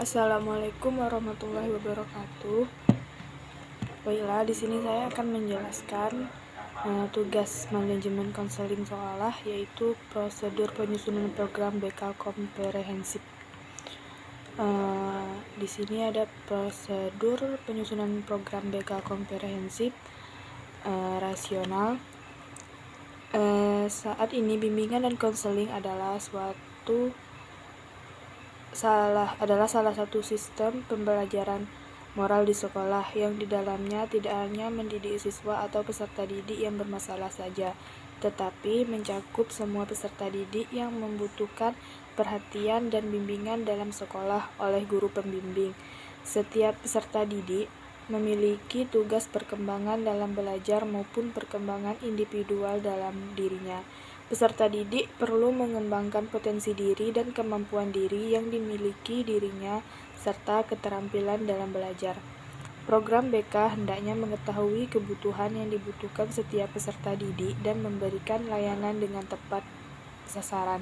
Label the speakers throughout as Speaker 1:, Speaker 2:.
Speaker 1: Assalamualaikum warahmatullahi wabarakatuh. Baiklah, di sini saya akan menjelaskan tugas manajemen konseling sekolah, yaitu prosedur penyusunan program BK komprehensif. Di sini ada prosedur penyusunan program BK komprehensif rasional. Saat ini bimbingan dan konseling adalah salah satu sistem pembelajaran moral di sekolah yang di dalamnya tidak hanya mendidik siswa atau peserta didik yang bermasalah saja, tetapi mencakup semua peserta didik yang membutuhkan perhatian dan bimbingan dalam sekolah oleh guru pembimbing. Setiap peserta didik memiliki tugas perkembangan dalam belajar maupun perkembangan individual dalam dirinya. Peserta didik perlu mengembangkan potensi diri dan kemampuan diri yang dimiliki dirinya serta keterampilan dalam belajar. Program BK hendaknya mengetahui kebutuhan yang dibutuhkan setiap peserta didik dan memberikan layanan dengan tepat sasaran.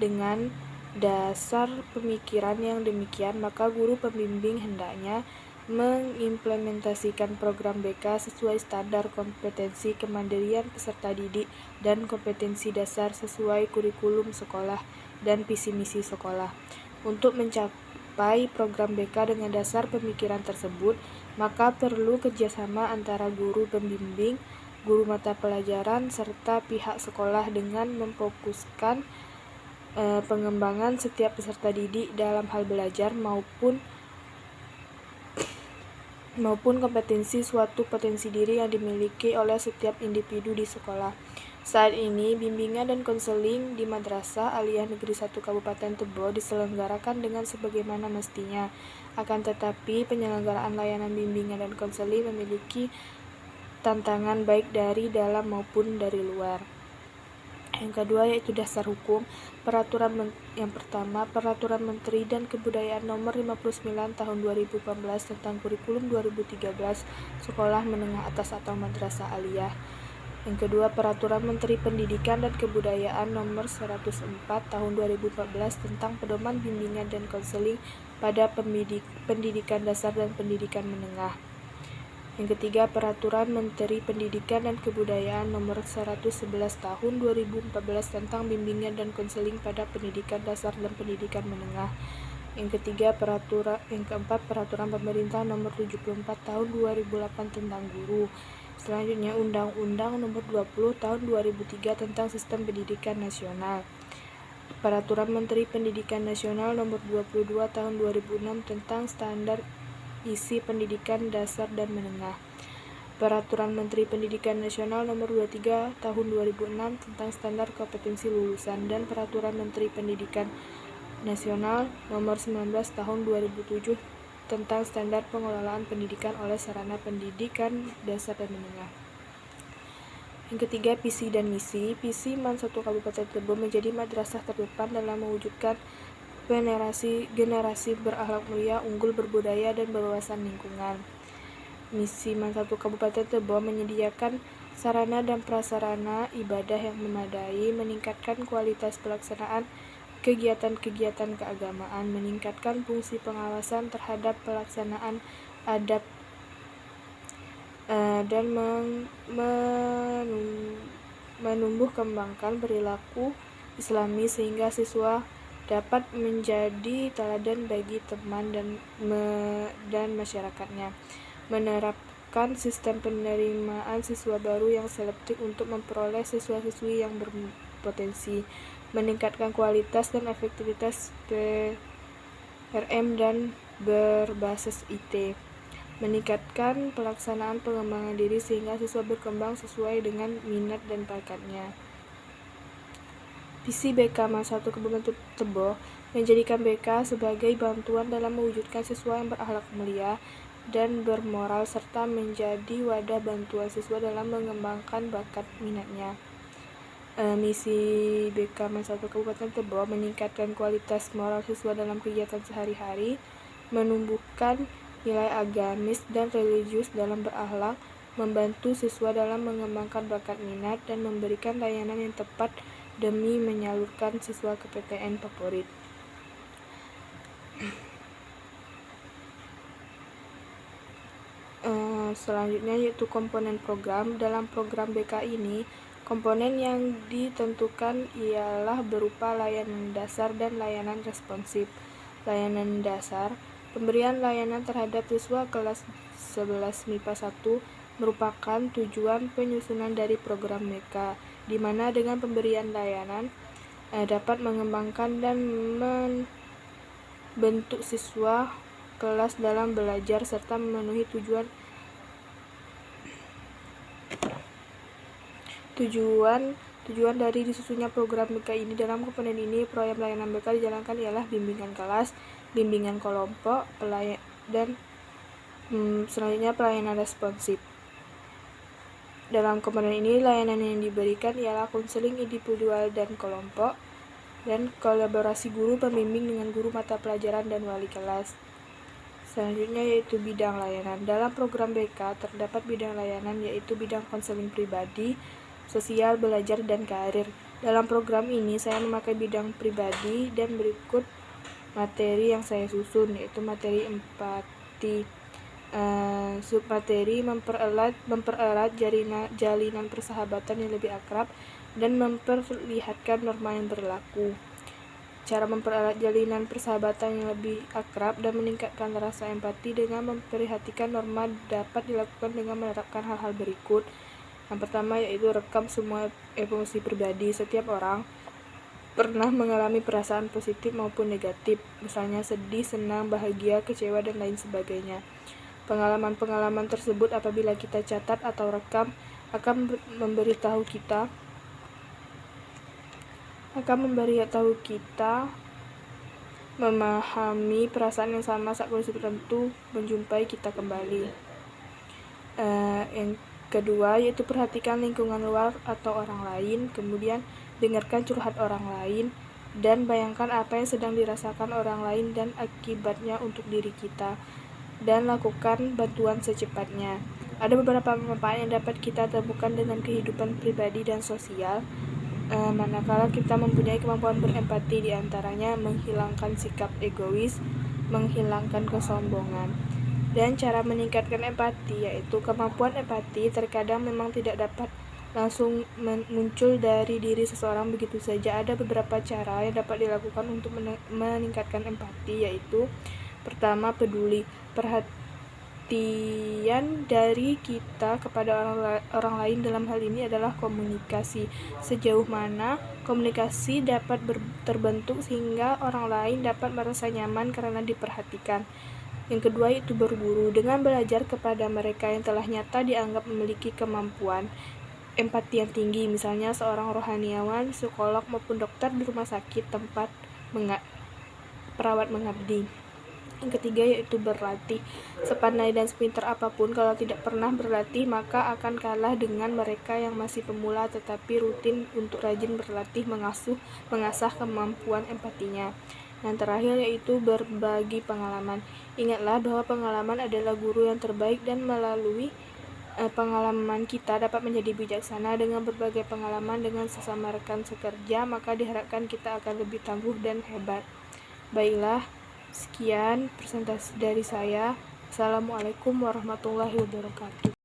Speaker 1: Dengan dasar pemikiran yang demikian, maka guru pembimbing hendaknya mengimplementasikan program BK sesuai standar kompetensi kemandirian peserta didik dan kompetensi dasar sesuai kurikulum sekolah dan visi misi sekolah. Untuk mencapai program BK dengan dasar pemikiran tersebut, maka perlu kerjasama antara guru pembimbing, guru mata pelajaran, serta pihak sekolah dengan memfokuskan pengembangan setiap peserta didik dalam hal belajar maupun kompetensi suatu potensi diri yang dimiliki oleh setiap individu di sekolah. Saat ini, bimbingan dan konseling di Madrasah Aliyah Negeri 1 Kabupaten Tebo diselenggarakan dengan sebagaimana mestinya. Akan tetapi, penyelenggaraan layanan bimbingan dan konseling memiliki tantangan baik dari dalam maupun dari luar. Yang kedua yaitu dasar hukum. Yang pertama, Peraturan Menteri dan Kebudayaan Nomor 59 Tahun 2014 tentang Kurikulum 2013 Sekolah Menengah Atas atau Madrasah Aliyah. Yang kedua, Peraturan Menteri Pendidikan dan Kebudayaan Nomor 104 Tahun 2014 tentang Pedoman Bimbingan dan Konseling pada Pendidikan Dasar dan Pendidikan Menengah. Yang ketiga, Peraturan Menteri Pendidikan dan Kebudayaan Nomor 111 Tahun 2014 tentang Bimbingan dan Konseling pada Pendidikan Dasar dan Pendidikan Menengah. Yang keempat, Peraturan Pemerintah Nomor 74 Tahun 2008 tentang Guru. Selanjutnya, Undang-Undang Nomor 20 Tahun 2003 tentang Sistem Pendidikan Nasional. Peraturan Menteri Pendidikan Nasional Nomor 22 Tahun 2006 tentang Standar Isi Pendidikan Dasar dan Menengah. Peraturan Menteri Pendidikan Nasional Nomor 23 Tahun 2006 tentang Standar Kompetensi Lulusan dan Peraturan Menteri Pendidikan Nasional Nomor 19 Tahun 2007 tentang Standar Pengelolaan Pendidikan oleh Sarana Pendidikan Dasar dan Menengah. Yang ketiga, visi dan misi. Visi MAN 1 Kabupaten Tebo menjadi madrasah terdepan dalam mewujudkan generasi berakhlak mulia, unggul, berbudaya, dan berwawasan lingkungan. Misi MAN 1 Kabupaten Tebo menyediakan sarana dan prasarana ibadah yang memadai, meningkatkan kualitas pelaksanaan kegiatan-kegiatan keagamaan, meningkatkan fungsi pengawasan terhadap pelaksanaan adab dan menumbuh kembangkan perilaku Islami sehingga siswa dapat menjadi teladan bagi teman dan masyarakatnya. Menerapkan sistem penerimaan siswa baru yang selektif untuk memperoleh siswa-siswi yang berpotensi. Meningkatkan kualitas dan efektivitas PRM dan berbasis IT. Meningkatkan pelaksanaan pengembangan diri sehingga siswa berkembang sesuai dengan minat dan bakatnya. Visi BK MAN 1 Kabupaten Tebo menjadikan BK sebagai bantuan dalam mewujudkan siswa yang berakhlak mulia dan bermoral serta menjadi wadah bantuan siswa dalam mengembangkan bakat minatnya. Misi BK MAN 1 Kabupaten Tebo meningkatkan kualitas moral siswa dalam kegiatan sehari-hari, menumbuhkan nilai agamis dan religius dalam berakhlak, membantu siswa dalam mengembangkan bakat minat, dan memberikan layanan yang tepat demi menyalurkan siswa ke PTN favorit. Selanjutnya yaitu komponen program. Dalam program BK ini, komponen yang ditentukan ialah berupa layanan dasar dan layanan responsif. Layanan dasar, pemberian layanan terhadap siswa kelas 11 MIPA 1 merupakan tujuan penyusunan dari program BK, di mana dengan pemberian layanan dapat mengembangkan dan membentuk siswa kelas dalam belajar serta memenuhi tujuan dari disusunnya program BK ini. Dalam komponen ini, proyek pelayanan BK dijalankan ialah bimbingan kelas, bimbingan kelompok, dan selanjutnya pelayanan responsif. Dalam komponen ini, layanan yang diberikan ialah konseling individual dan kelompok, dan kolaborasi guru pembimbing dengan guru mata pelajaran dan wali kelas. Selanjutnya yaitu bidang layanan. Dalam program BK terdapat bidang layanan yaitu bidang konseling pribadi, sosial, belajar, dan karir. Dalam program ini saya memakai bidang pribadi dan berikut materi yang saya susun, yaitu materi empati. Submateri mempererat jalinan persahabatan yang lebih akrab dan memperlihatkan norma yang berlaku. Cara mempererat jalinan persahabatan yang lebih akrab dan meningkatkan rasa empati dengan memperhatikan norma dapat dilakukan dengan menerapkan hal-hal berikut. Yang pertama yaitu rekam semua emosi pribadi. Setiap orang pernah mengalami perasaan positif maupun negatif, misalnya sedih, senang, bahagia, kecewa, dan lain sebagainya. Pengalaman-pengalaman tersebut apabila kita catat atau rekam akan memberitahu kita memahami perasaan yang sama saat kondisi tertentu menjumpai kita kembali. Yang kedua yaitu perhatikan lingkungan luar atau orang lain, kemudian dengarkan curhat orang lain, dan bayangkan apa yang sedang dirasakan orang lain dan akibatnya untuk diri kita, dan lakukan bantuan secepatnya. Ada beberapa manfaat yang dapat kita temukan dengan kehidupan pribadi dan sosial manakala kita mempunyai kemampuan berempati, diantaranya menghilangkan sikap egois, menghilangkan kesombongan. Dan cara meningkatkan empati yaitu kemampuan empati terkadang memang tidak dapat langsung muncul dari diri seseorang begitu saja. Ada beberapa cara yang dapat dilakukan untuk meningkatkan empati, yaitu pertama, peduli. Perhatian dari kita kepada orang lain dalam hal ini adalah komunikasi. Sejauh mana komunikasi dapat terbentuk sehingga orang lain dapat merasa nyaman karena diperhatikan. Yang kedua yaitu berguru. Dengan belajar kepada mereka yang telah nyata dianggap memiliki kemampuan empati yang tinggi, misalnya seorang rohaniawan, psikolog, maupun dokter di rumah sakit tempat perawat mengabdi. Yang ketiga yaitu berlatih. Sepandai dan sepintar apapun, kalau tidak pernah berlatih maka akan kalah dengan mereka yang masih pemula tetapi rutin untuk rajin berlatih mengasah kemampuan empatinya. Yang terakhir yaitu berbagi pengalaman. Ingatlah bahwa pengalaman adalah guru yang terbaik, dan melalui pengalaman kita dapat menjadi bijaksana. Dengan berbagai pengalaman dengan sesama rekan sekerja, maka diharapkan kita akan lebih tangguh dan hebat. Baiklah, sekian presentasi dari saya. Assalamualaikum warahmatullahi wabarakatuh.